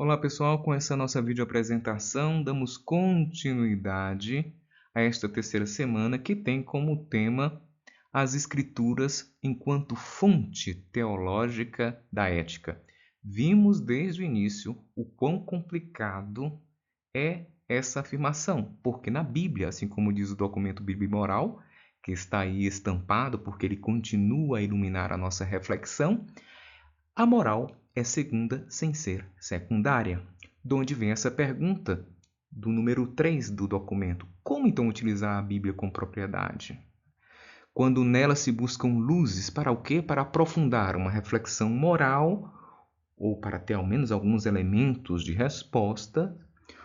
Olá pessoal, com essa nossa videoapresentação damos continuidade a esta terceira semana que tem como tema as Escrituras enquanto fonte teológica da ética. Vimos desde o início o quão complicado é essa afirmação, porque na Bíblia, assim como diz o documento Bíblia e Moral, que está aí estampado porque ele continua a iluminar a nossa reflexão, a moral é segunda sem ser secundária. De onde vem essa pergunta do número 3 do documento? Como então utilizar a Bíblia com propriedade? Quando nela se buscam luzes para o quê? Para aprofundar uma reflexão moral ou para ter ao menos alguns elementos de resposta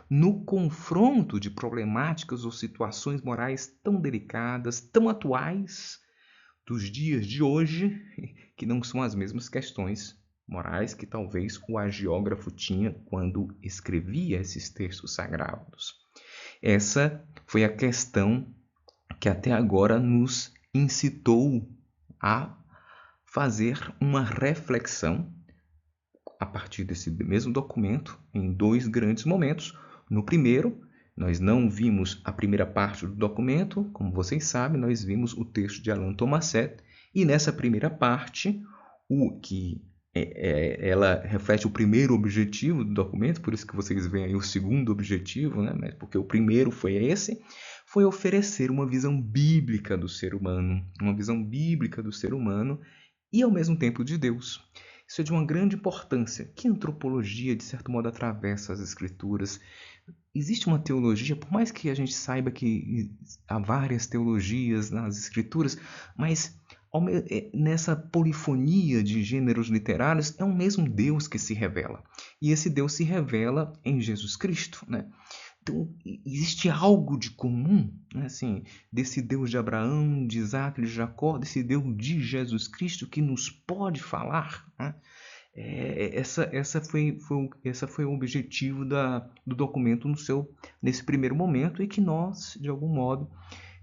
no confronto de problemáticas ou situações morais tão delicadas, tão atuais dos dias de hoje, que não são as mesmas questões morais que talvez o agiógrafo tinha quando escrevia esses textos sagrados. Essa foi a questão que até agora nos incitou a fazer uma reflexão a partir desse mesmo documento em dois grandes momentos. No primeiro, nós não vimos a primeira parte do documento, como vocês sabem, nós vimos o texto de Alain Thomaset, e nessa primeira parte, o que ela reflete o primeiro objetivo do documento, por isso que vocês veem aí o segundo objetivo, né? Porque o primeiro foi esse, foi oferecer uma visão bíblica do ser humano, uma visão bíblica do ser humano e ao mesmo tempo de Deus. Isso é de uma grande importância. Que antropologia, de certo modo, atravessa as escrituras. Existe uma teologia, por mais que a gente saiba que há várias teologias nas escrituras, mas nessa polifonia de gêneros literários é o mesmo Deus que se revela. E esse Deus se revela em Jesus Cristo, né? Então, existe algo de comum, né? Assim, desse Deus de Abraão, de Isaac, de Jacó, desse Deus de Jesus Cristo que nos pode falar, né? Essa foi o objetivo do documento nesse primeiro momento e que nós, de algum modo,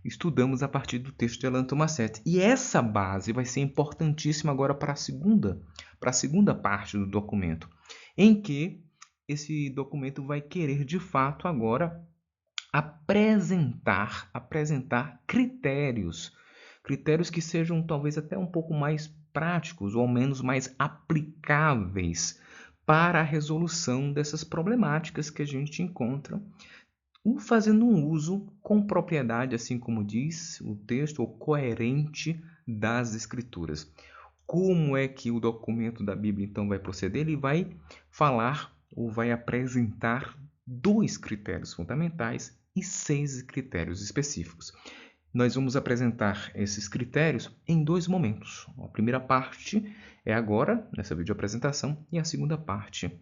estudamos a partir do texto de Alain Thomaset. E essa base vai ser importantíssima agora para a segunda parte do documento, em que esse documento vai querer, de fato, agora apresentar critérios que sejam talvez até um pouco mais práticos ou ao menos mais aplicáveis para a resolução dessas problemáticas que a gente encontra, fazendo um uso com propriedade, assim como diz o texto, ou coerente das Escrituras. Como é que o documento da Bíblia então vai proceder? Ele vai falar ou vai apresentar dois critérios fundamentais e 6 critérios específicos. Nós vamos apresentar esses critérios em dois momentos. A primeira parte é agora, nessa videoapresentação, e a segunda parte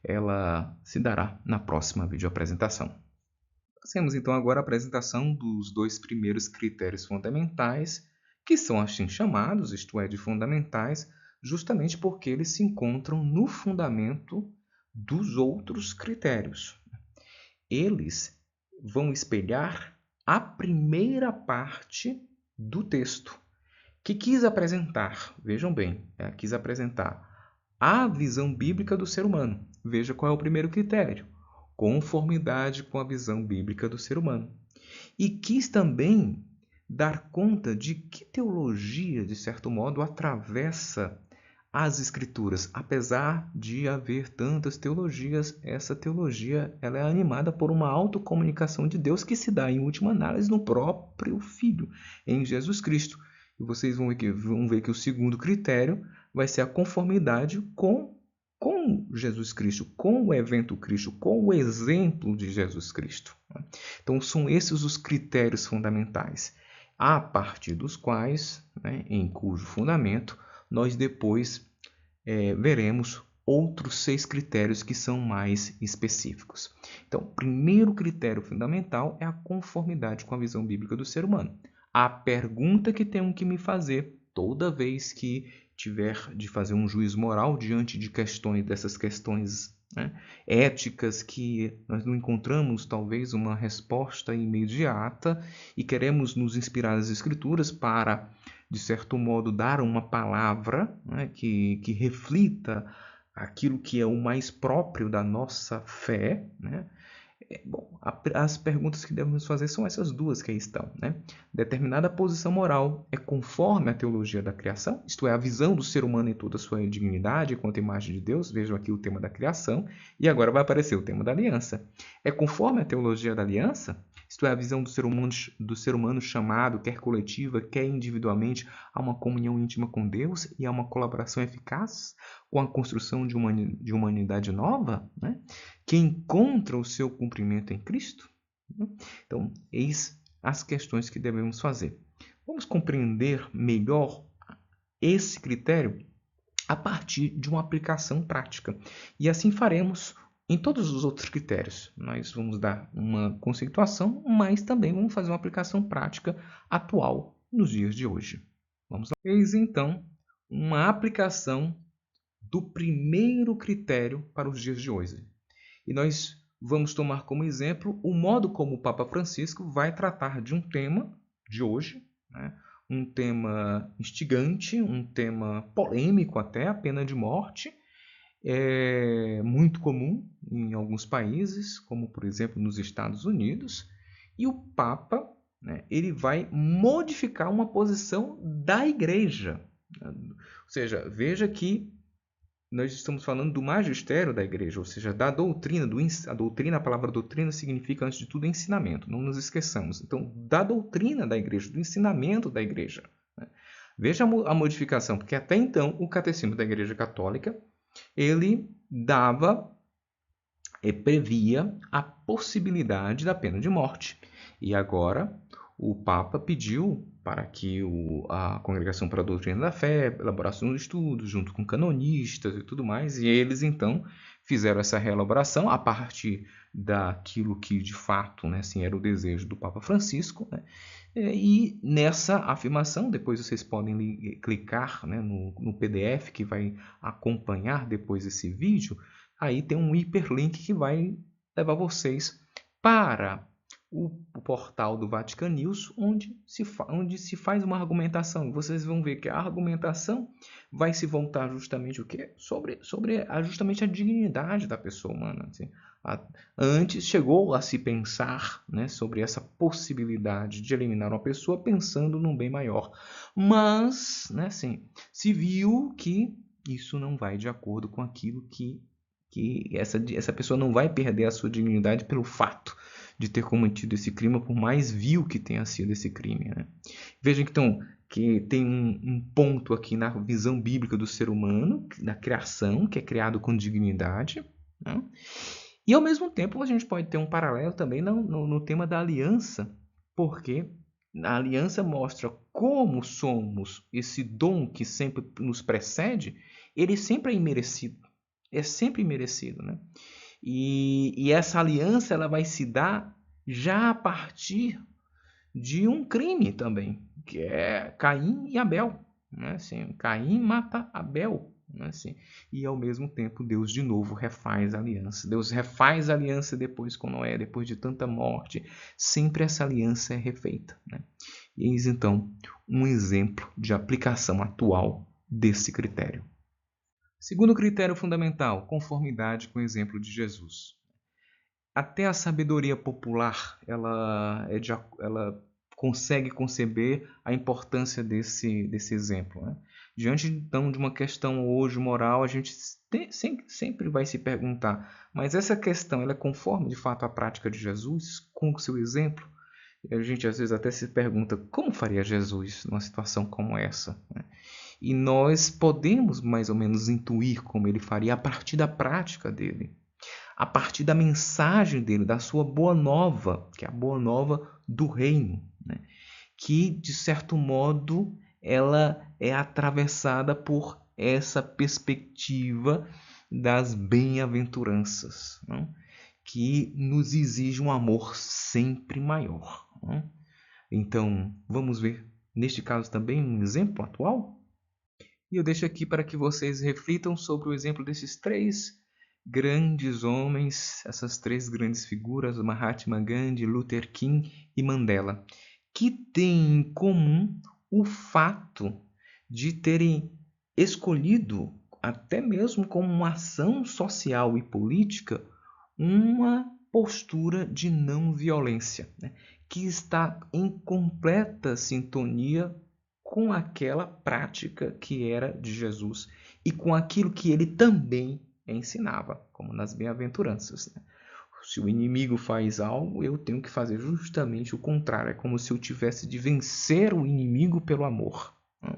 ela se dará na próxima videoapresentação. Fazemos então agora a apresentação dos dois primeiros critérios fundamentais, que são assim chamados, isto é, de fundamentais, justamente porque eles se encontram no fundamento dos outros critérios. Eles vão espelhar a primeira parte do texto, que quis apresentar, vejam bem, quis apresentar a visão bíblica do ser humano. Veja qual é o primeiro critério: conformidade com a visão bíblica do ser humano. E quis também dar conta de que teologia, de certo modo, atravessa as escrituras. Apesar de haver tantas teologias, essa teologia ela é animada por uma autocomunicação de Deus que se dá, em última análise, no próprio Filho, em Jesus Cristo. E vocês vão ver que o segundo critério vai ser a conformidade com Jesus Cristo, com o evento Cristo, com o exemplo de Jesus Cristo. Então, são esses os critérios fundamentais, a partir dos quais, em cujo fundamento, nós depois veremos outros 6 critérios que são mais específicos. Então, o primeiro critério fundamental é a conformidade com a visão bíblica do ser humano. A pergunta que tenho que me fazer toda vez que tiver de fazer um juízo moral diante de dessas questões éticas que nós não encontramos talvez uma resposta imediata e queremos nos inspirar nas Escrituras para, de certo modo, dar uma palavra que reflita aquilo que é o mais próprio da nossa fé, né? Bom, as perguntas que devemos fazer são essas duas que aí estão, né? Determinada posição moral é conforme a teologia da criação, isto é, a visão do ser humano em toda a sua dignidade enquanto imagem de Deus. Vejam aqui o tema da criação, e agora vai aparecer o tema da aliança. É conforme a teologia da aliança, isto é, a visão do ser humano chamado, quer coletiva, quer individualmente, a uma comunhão íntima com Deus e a uma colaboração eficaz com a construção de uma humanidade nova, né? Que encontra o seu cumprimento em Cristo? Então, eis as questões que devemos fazer. Vamos compreender melhor esse critério a partir de uma aplicação prática. E assim faremos em todos os outros critérios. Nós vamos dar uma conceituação, mas também vamos fazer uma aplicação prática atual nos dias de hoje. Vamos lá. Eis então uma aplicação do primeiro critério para os dias de hoje. E nós vamos tomar como exemplo o modo como o Papa Francisco vai tratar de um tema de hoje, né? Um tema instigante, um tema polêmico até, a pena de morte. É muito comum em alguns países, como por exemplo nos Estados Unidos. E o Papa, né, ele vai modificar uma posição da Igreja. Ou seja, veja que nós estamos falando do magistério da igreja, ou seja, da doutrina. A doutrina, a palavra doutrina significa, antes de tudo, ensinamento. Não nos esqueçamos. Então, da doutrina da igreja, do ensinamento da igreja. Né? Veja a modificação, porque até então o catecismo da Igreja Católica, ele previa a possibilidade da pena de morte. E agora o Papa pediu para que a Congregação para a Doutrina da Fé elaborasse um estudo junto com canonistas e tudo mais, e eles então fizeram essa reelaboração a partir daquilo que de fato, né, assim, era o desejo do Papa Francisco, né? E nessa afirmação, depois vocês podem clicar, né, no PDF que vai acompanhar depois esse vídeo. Aí tem um hiperlink que vai levar vocês para o portal do Vatican News, onde se faz uma argumentação. Vocês vão ver que a argumentação vai se voltar justamente o quê? Sobre justamente a dignidade da pessoa humana. Assim. Antes chegou a se pensar, né, sobre essa possibilidade de eliminar uma pessoa pensando num bem maior. Mas, né, assim, se viu que isso não vai de acordo com aquilo que essa pessoa não vai perder a sua dignidade pelo fato de ter cometido esse crime, por mais vil que tenha sido esse crime. Né? Vejam então que tem um ponto aqui na visão bíblica do ser humano, da criação, que é criado com dignidade. Né? E ao mesmo tempo a gente pode ter um paralelo também no tema da aliança, porque a aliança mostra como somos esse dom que sempre nos precede, ele sempre é imerecido. É sempre merecido, né? E essa aliança ela vai se dar já a partir de um crime também, que é Caim e Abel. Né? Assim, Caim mata Abel. Né? Assim, e ao mesmo tempo Deus de novo refaz a aliança. Deus refaz a aliança depois com Noé, depois de tanta morte. Sempre essa aliança é refeita. Né? E eis então um exemplo de aplicação atual desse critério. Segundo critério fundamental, conformidade com o exemplo de Jesus. Até a sabedoria popular ela consegue conceber a importância desse exemplo. Né? Diante então de uma questão hoje moral, a gente sempre vai se perguntar, mas essa questão ela é conforme de fato à prática de Jesus, com o seu exemplo? E a gente às vezes até se pergunta, como faria Jesus numa situação como essa? Né? E nós podemos mais ou menos intuir como ele faria a partir da prática dele, a partir da mensagem dele, da sua boa nova, que é a boa nova do reino, né? Que, de certo modo, ela é atravessada por essa perspectiva das bem-aventuranças, né? Que nos exige um amor sempre maior. Né? Então, vamos ver, neste caso também, um exemplo atual? E eu deixo aqui para que vocês reflitam sobre o exemplo desses três grandes homens, essas três grandes figuras, Mahatma Gandhi, Luther King e Mandela, que têm em comum o fato de terem escolhido até mesmo como uma ação social e política, uma postura de não violência, né? Que está em completa sintonia com aquela prática que era de Jesus e com aquilo que ele também ensinava, como nas bem-aventuranças, né? Se o inimigo faz algo, eu tenho que fazer justamente o contrário. É como se eu tivesse de vencer o inimigo pelo amor, né?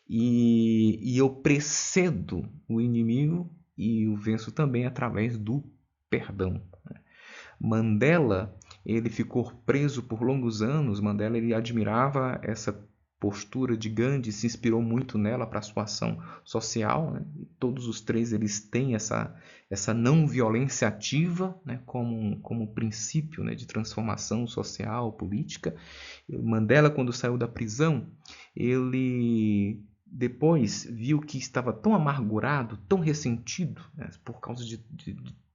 E eu precedo o inimigo e o venço também através do perdão. Mandela, ele ficou preso por longos anos. Mandela, ele admirava essa postura de Gandhi, se inspirou muito nela para a sua ação social, né? E todos os três eles têm essa não violência ativa, né? como princípio, né? De transformação social, política. Mandela, quando saiu da prisão, ele depois viu que estava tão amargurado, tão ressentido, né? Por causa de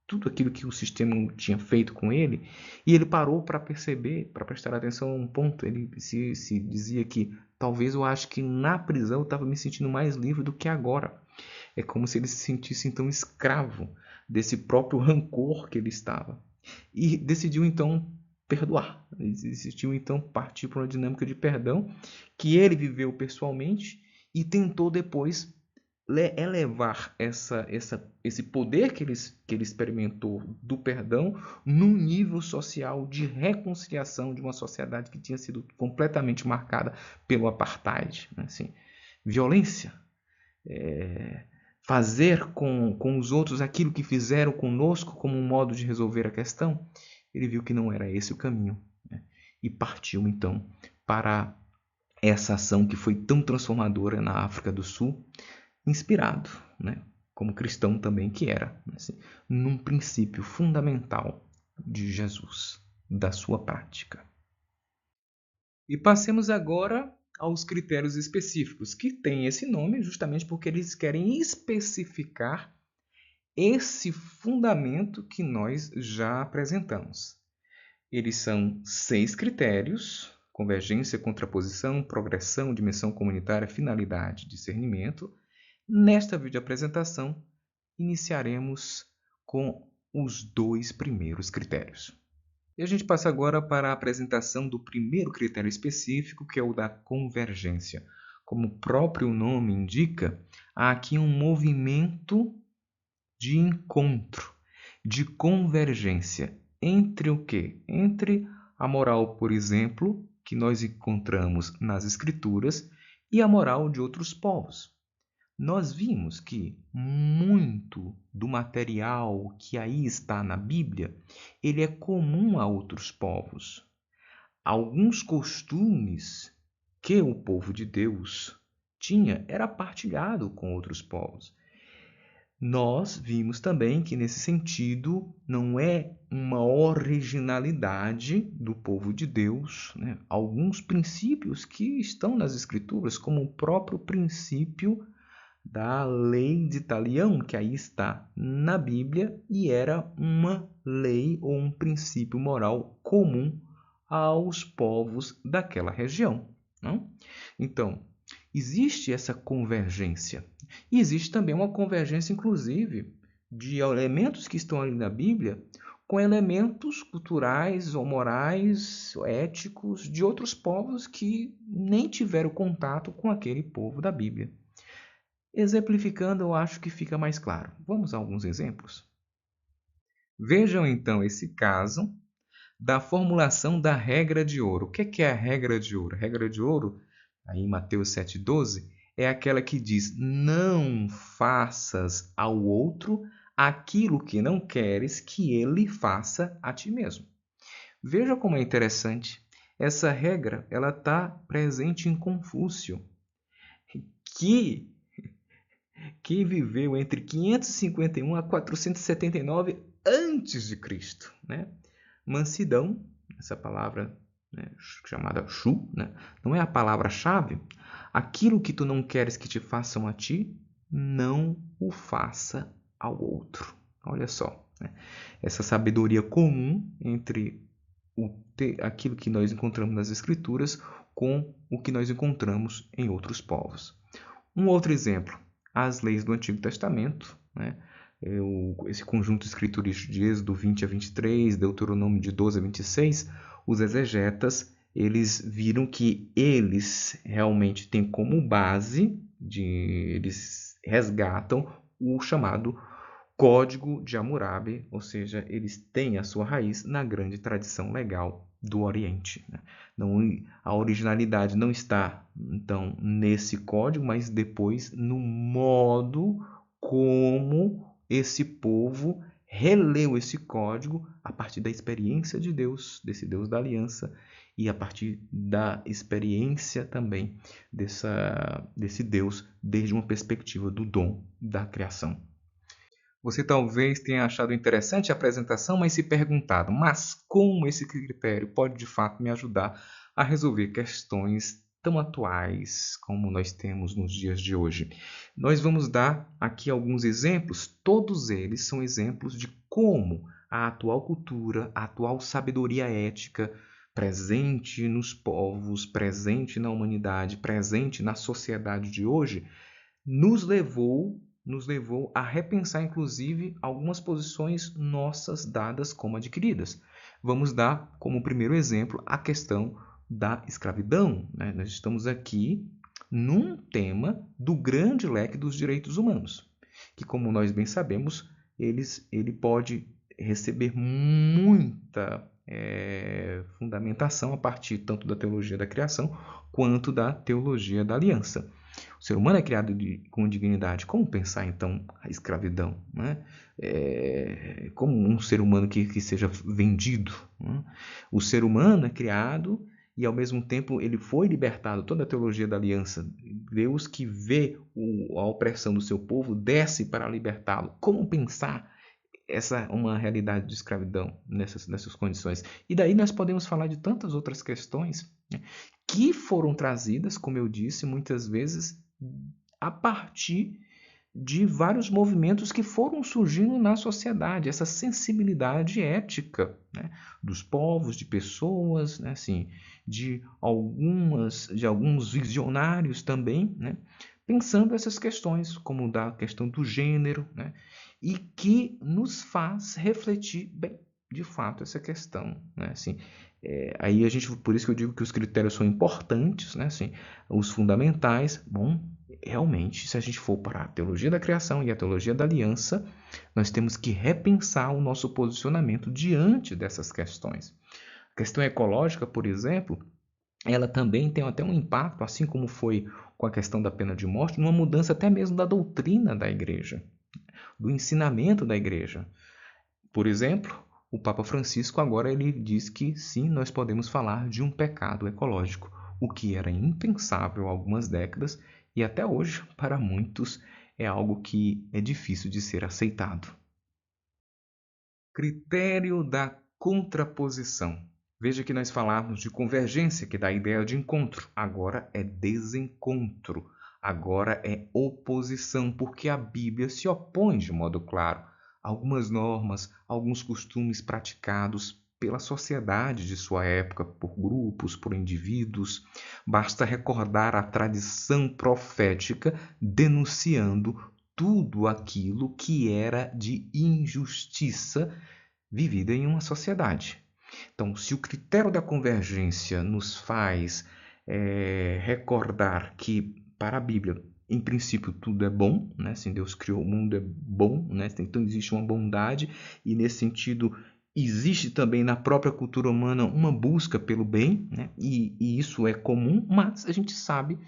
tudo aquilo que o sistema tinha feito com ele, e ele parou para perceber, para prestar atenção a um ponto. Ele se dizia que talvez eu acho que na prisão eu estava me sentindo mais livre do que agora. É como se ele se sentisse então escravo desse próprio rancor que ele estava. E decidiu então perdoar. Ele decidiu então partir para uma dinâmica de perdão que ele viveu pessoalmente e tentou depois elevar esse poder que ele experimentou do perdão num nível social de reconciliação de uma sociedade que tinha sido completamente marcada pelo apartheid, né? Assim, violência, fazer com os outros aquilo que fizeram conosco como um modo de resolver a questão. Ele viu que não era esse o caminho, né? E partiu então para essa ação que foi tão transformadora na África do Sul, inspirado, né, como cristão também que era, assim, num princípio fundamental de Jesus, da sua prática. E passemos agora aos critérios específicos, que têm esse nome justamente porque eles querem especificar esse fundamento que nós já apresentamos. Eles são 6 critérios: convergência, contraposição, progressão, dimensão comunitária, finalidade, discernimento. Nesta videoapresentação, iniciaremos com os 2 primeiros critérios. E a gente passa agora para a apresentação do primeiro critério específico, que é o da convergência. Como o próprio nome indica, há aqui um movimento de encontro, de convergência entre o quê? Entre a moral, por exemplo, que nós encontramos nas Escrituras, e a moral de outros povos. Nós vimos que muito do material que aí está na Bíblia, ele é comum a outros povos. Alguns costumes que o povo de Deus tinha era partilhado com outros povos. Nós vimos também que, nesse sentido, não é uma originalidade do povo de Deus, né? Alguns princípios que estão nas Escrituras, como o próprio princípio da lei de Talião, que aí está na Bíblia, e era uma lei ou um princípio moral comum aos povos daquela região, não? Então, existe essa convergência. E existe também uma convergência, inclusive, de elementos que estão ali na Bíblia com elementos culturais ou morais, ou éticos de outros povos que nem tiveram contato com aquele povo da Bíblia. Exemplificando, eu acho que fica mais claro. Vamos a alguns exemplos? Vejam então esse caso da formulação da regra de ouro. O que é a regra de ouro? A regra de ouro, aí em Mateus 7,12, é aquela que diz: não faças ao outro aquilo que não queres que ele faça a ti mesmo. Veja como é interessante. Essa regra ela está presente em Confúcio, que viveu entre 551 a 479 a.C., né? Mansidão, essa palavra, né, chamada Shu, né, não é a palavra-chave. Aquilo que tu não queres que te façam a ti, não o faça ao outro. Olha só, né? Essa sabedoria comum entre aquilo que nós encontramos nas Escrituras com o que nós encontramos em outros povos. Um outro exemplo, as leis do Antigo Testamento, né? Esse conjunto escriturístico de Êxodo 20 a 23, Deuteronômio de 12 a 26, os exegetas, eles viram que eles realmente têm como base, eles resgatam o chamado Código de Hammurabi, ou seja, eles têm a sua raiz na grande tradição legal do Oriente, né? Não, a originalidade não está, então, nesse código, mas depois no modo como esse povo releu esse código a partir da experiência de Deus, desse Deus da aliança, e a partir da experiência também desse Deus desde uma perspectiva do dom da criação. Você talvez tenha achado interessante a apresentação, mas se perguntado, mas como esse critério pode de fato me ajudar a resolver questões tão atuais como nós temos nos dias de hoje? Nós vamos dar aqui alguns exemplos, todos eles são exemplos de como a atual cultura, a atual sabedoria ética presente nos povos, presente na humanidade, presente na sociedade de hoje, nos levou a repensar, inclusive, algumas posições nossas dadas como adquiridas. Vamos dar como primeiro exemplo a questão da escravidão, né? Nós estamos aqui num tema do grande leque dos direitos humanos, que, como nós bem sabemos, ele pode receber muita fundamentação a partir tanto da teologia da criação quanto da teologia da aliança. O ser humano é criado com dignidade. Como pensar, então, a escravidão? Né? Como um ser humano que seja vendido? Né? O ser humano é criado e, ao mesmo tempo, ele foi libertado. Toda a teologia da aliança, Deus que vê a opressão do seu povo, desce para libertá-lo. Como pensar uma realidade de escravidão nessas condições? E daí nós podemos falar de tantas outras questões, né, que foram trazidas, como eu disse, muitas vezes a partir de vários movimentos que foram surgindo na sociedade, essa sensibilidade ética, né, dos povos, de pessoas, né, assim, de alguns visionários também, né, pensando essas questões, como da questão do gênero, né, e que nos faz refletir bem, de fato, essa questão, né, assim, aí por isso que eu digo que os critérios são importantes, né, assim, os fundamentais. Bom, realmente, se a gente for para a teologia da criação e a teologia da aliança, nós temos que repensar o nosso posicionamento diante dessas questões. A questão ecológica, por exemplo, ela também tem até um impacto, assim como foi com a questão da pena de morte, numa mudança até mesmo da doutrina da igreja, do ensinamento da igreja. Por exemplo, o Papa Francisco agora ele diz que sim, nós podemos falar de um pecado ecológico, o que era impensável há algumas décadas e até hoje, para muitos, é algo que é difícil de ser aceitado. Critério da contraposição. Veja que nós falamos de convergência, que dá a ideia de encontro. Agora é desencontro. Agora é oposição, porque a Bíblia se opõe de modo claro a algumas normas, alguns costumes praticados pela sociedade de sua época, por grupos, por indivíduos. Basta recordar a tradição profética denunciando tudo aquilo que era de injustiça vivida em uma sociedade. Então, se o critério da convergência nos faz recordar que, para a Bíblia, em princípio, tudo é bom, né? Assim, Deus criou o mundo, é bom, né? Então existe uma bondade e, nesse sentido, existe também na própria cultura humana uma busca pelo bem, né? E isso é comum, mas a gente sabe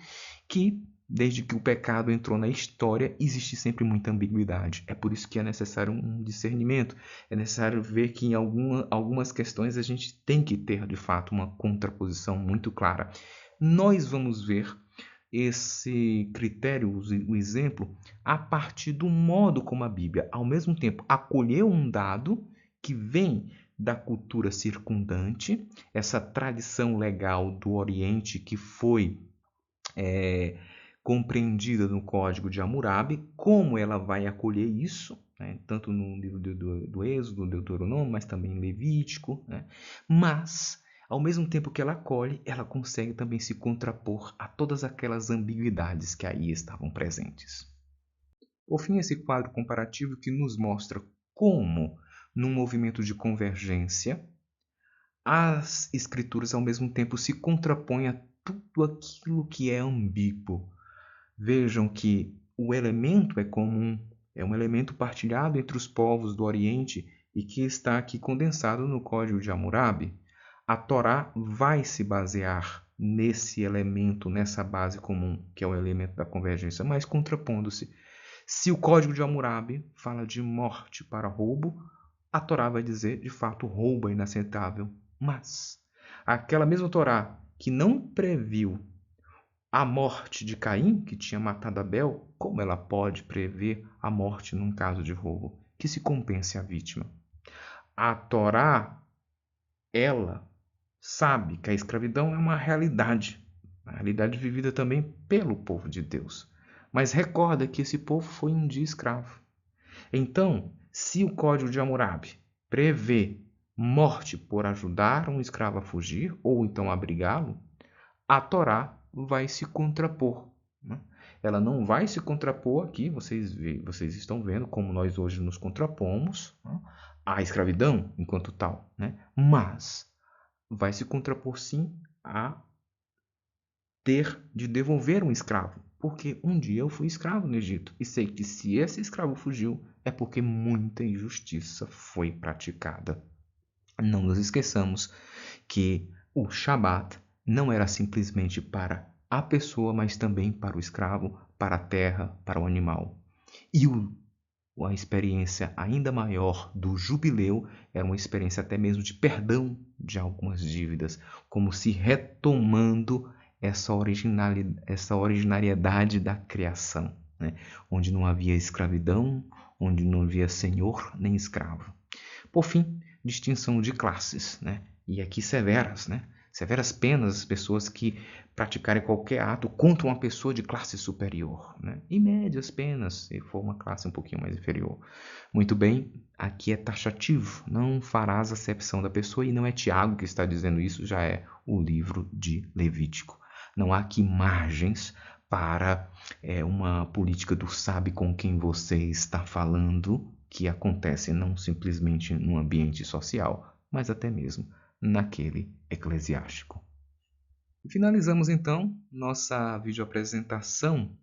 que desde que o pecado entrou na história, existe sempre muita ambiguidade. É por isso que é necessário um discernimento. É necessário ver que em algumas questões a gente tem que ter, de fato, uma contraposição muito clara. Nós vamos ver esse critério, o exemplo, a partir do modo como a Bíblia, ao mesmo tempo, acolheu um dado que vem da cultura circundante, essa tradição legal do Oriente que foi compreendida no Código de Hammurabi, como ela vai acolher isso, né? Tanto no livro do Êxodo, do Deuteronômio, mas também em Levítico, né? Mas, ao mesmo tempo que ela acolhe, ela consegue também se contrapor a todas aquelas ambiguidades que aí estavam presentes. Por fim, esse quadro comparativo que nos mostra como, num movimento de convergência, as escrituras ao mesmo tempo se contrapõem a tudo aquilo que é ambíguo. Vejam que o elemento é comum, é um elemento partilhado entre os povos do Oriente e que está aqui condensado no Código de Hammurabi. A Torá vai se basear nesse elemento, nessa base comum, que é o elemento da convergência, mas contrapondo-se. Se o Código de Hammurabi fala de morte para roubo, a Torá vai dizer, de fato, roubo é inaceitável. Mas aquela mesma Torá que não previu a morte de Caim, que tinha matado Abel, como ela pode prever a morte num caso de roubo? Que se compense a vítima. A Torá, ela sabe que a escravidão é uma realidade vivida também pelo povo de Deus. Mas recorda que esse povo foi um dia escravo. Então, se o Código de Hammurabi prevê morte por ajudar um escravo a fugir ou então abrigá-lo, a Torá vai se contrapor. Né? Ela não vai se contrapor aqui, vocês estão vendo como nós hoje nos contrapomos, né, à escravidão enquanto tal, né? Mas vai se contrapor sim a ter de devolver um escravo, porque um dia eu fui escravo no Egito e sei que se esse escravo fugiu é porque muita injustiça foi praticada. Não nos esqueçamos que o Shabat não era simplesmente para a pessoa, mas também para o escravo, para a terra, para o animal. E a experiência ainda maior do jubileu era uma experiência até mesmo de perdão de algumas dívidas, como se retomando essa originariedade da criação, né? Onde não havia escravidão, onde não havia senhor nem escravo. Por fim, distinção de classes, né? E aqui severas, né? Severas penas às pessoas que praticarem qualquer ato contra uma pessoa de classe superior, né? E médias penas, se for uma classe um pouquinho mais inferior. Muito bem, aqui é taxativo, não farás acepção da pessoa, e não é Tiago que está dizendo isso, já é o livro de Levítico. Não há aqui margens para uma política do sabe com quem você está falando, que acontece não simplesmente no ambiente social, mas até mesmo naquele eclesiástico. Finalizamos então nossa videoapresentação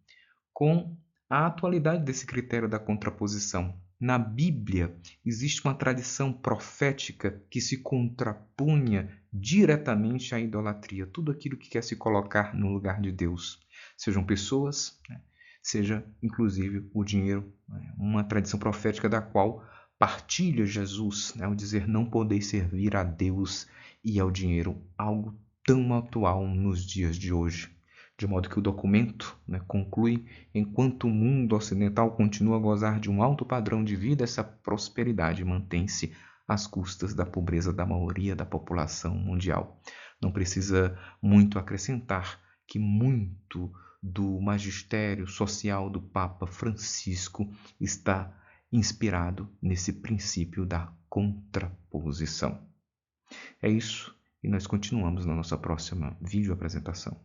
com a atualidade desse critério da contraposição. Na Bíblia existe uma tradição profética que se contrapunha diretamente à idolatria, tudo aquilo que quer se colocar no lugar de Deus, sejam pessoas, né? Seja inclusive o dinheiro, né? Uma tradição profética da qual partilha Jesus, né? Ao dizer não podeis servir a Deus e ao dinheiro, algo tão atual nos dias de hoje. De modo que o documento, né, conclui: enquanto o mundo ocidental continua a gozar de um alto padrão de vida, essa prosperidade mantém-se às custas da pobreza da maioria da população mundial. Não precisa muito acrescentar que muito do magistério social do Papa Francisco está inspirado nesse princípio da contraposição. É isso, e nós continuamos na nossa próxima videoapresentação.